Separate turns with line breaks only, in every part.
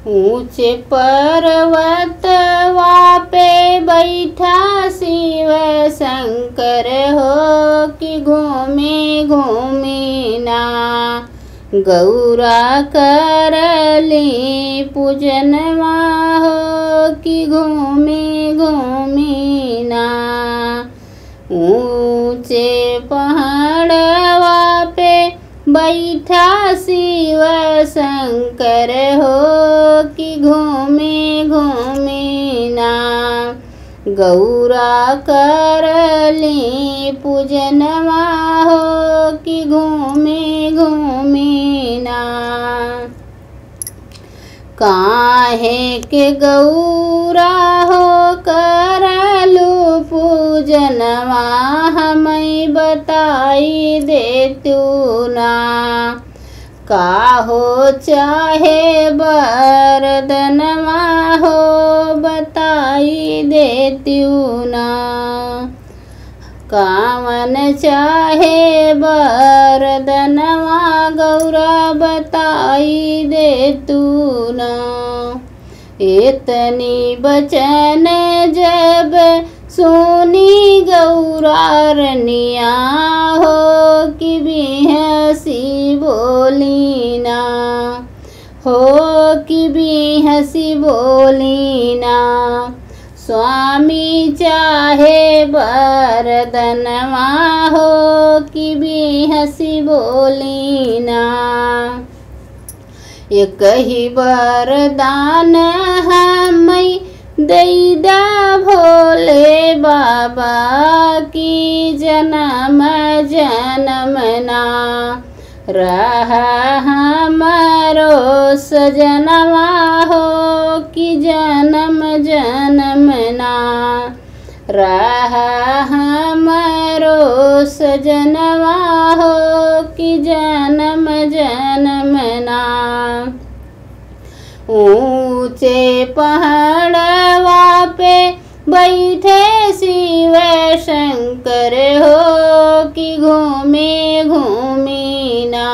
ऊंचे पर्वत वापे बैठा शिव शंकर हो कि घूमे घूमे ना। गौरा करली पूजनवा हो कि घूमे घूमे ना। ऊंचे पहाड़वा पे बैठा शिव शंकर हो कि घूमे घूमे ना। गौरा करली पूजनवा हो कि घूमे घूमे ना। काहे के गौरा हो करलू पूजनवा हमें बताई देतू ना। काहो चाहे वरदनवा हो बताई देतू ना। कावन चाहे वरदनवा गौरा बताई देतू ना। इतनी बचन जब सुनी गौरा रनिया हो कि बिहसी बोली ना। हो कि बिहसी बोली ना। स्वामी चाहे वरदनवा हो कि बिहसी बोली ना। एक ही वरदान हमें दैदा भोले बाबा की जन्म जन्म ना। रहा हमारो सजनवा हो कि जन्म जन्म ना। रहा हमारो सजनवा हो कि जन्म जन्म ना। ऊंचे पहाड़वा पे बैठे शिव शंकर हो कि घूमे घूमे ना।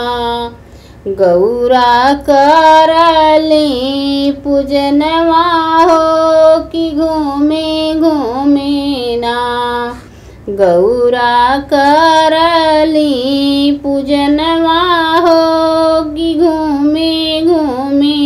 गौरा करली पूजनवा हो कि घूमे घूमे ना। गौरा करली पूजनवा हो कि घूमे घूमे